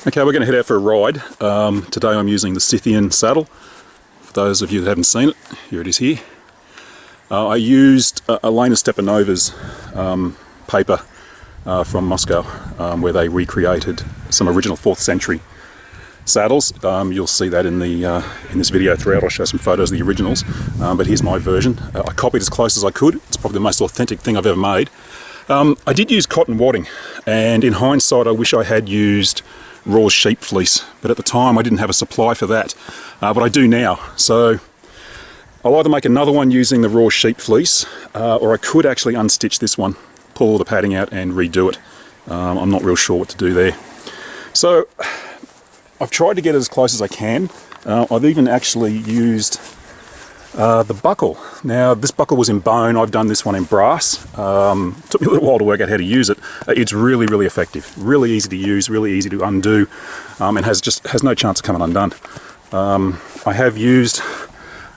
Okay, we're going to head out for a ride. Today I'm using the Scythian Saddle. For those of you that haven't seen it, here it is here. I used Elena Stepanova's paper from Moscow, where they recreated some original 4th century saddles. You'll see that in this video throughout. I'll show some photos of the originals, but here's my version. I copied as close as I could. It's probably the most authentic thing I've ever made. I did use cotton wadding, and in hindsight I wish I had used raw sheep fleece, but at the time I didn't have a supply for that, but I do now. So I'll either make another one using the raw sheep fleece, or I could actually unstitch this one, pull all the padding out and redo it. I'm not real sure what to do there. So I've tried to get it as close as I can. I've even actually used the buckle. Now this buckle was in bone, I've done this one in brass. Took me a little while to work out how to use it. It's really, really effective, really easy to use, really easy to undo, and has no chance of coming undone. I have used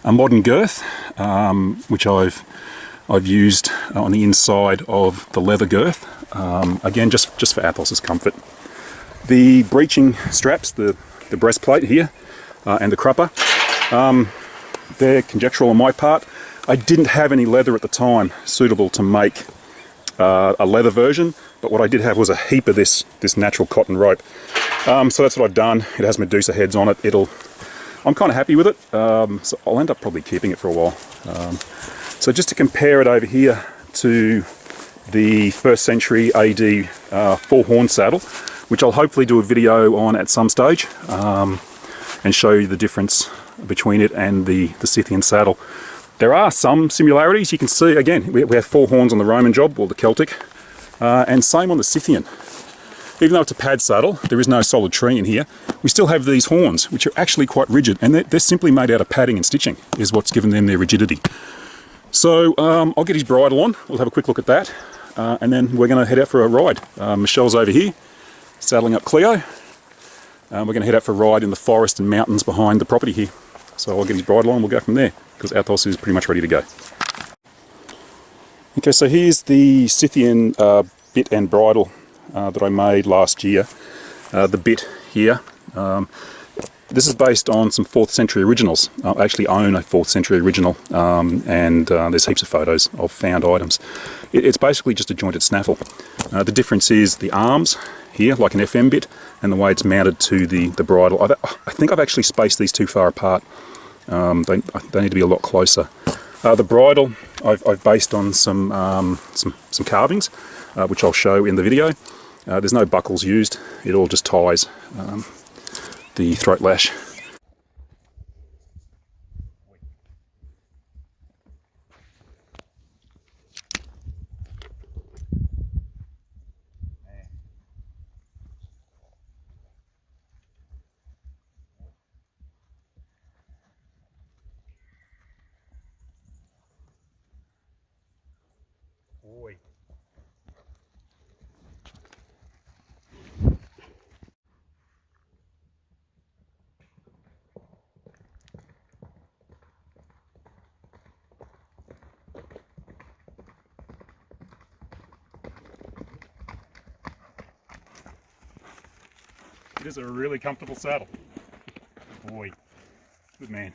a modern girth, which I've used on the inside of the leather girth, again just for Athos's comfort. The breeching straps, the breastplate here, and the crupper, they're conjectural on my part. I didn't have any leather at the time suitable to make a leather version, but what I did have was a heap of this natural cotton rope. So that's what I've done. It has Medusa heads on it. I'm kind of happy with it, so I'll end up probably keeping it for a while. So just to compare it over here to the 1st century AD 4-horn saddle, which I'll hopefully do a video on at some stage, and show you the difference between it and the Scythian saddle. There are some similarities. You can see, again, we have 4 horns on the Roman job, or the Celtic, and same on the Scythian. Even though it's a pad saddle, there is no solid tree in here, we still have these horns, which are actually quite rigid, and they're simply made out of padding and stitching, is what's given them their rigidity. So I'll get his bridle on, we'll have a quick look at that, and then we're going to head out for a ride. Michelle's over here, saddling up Cleo. We're going to head out for a ride in the forest and mountains behind the property here. So I'll get his bridle on, we'll go from there, because Athos is pretty much ready to go. Okay, so here's the Scythian bit and bridle that I made last year. The bit here, this is based on some 4th century originals. I actually own a 4th century original, and there's heaps of photos of found items. It's basically just a jointed snaffle. The difference is the arms here, like an FM bit, and the way it's mounted to the bridle. I think I've actually spaced these too far apart. They need to be a lot closer. The bridle I've based on some carvings, which I'll show in the video. There's no buckles used, it all just ties the throat lash. Boy. It is a really comfortable saddle. Boy, good man.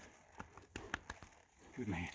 Good man.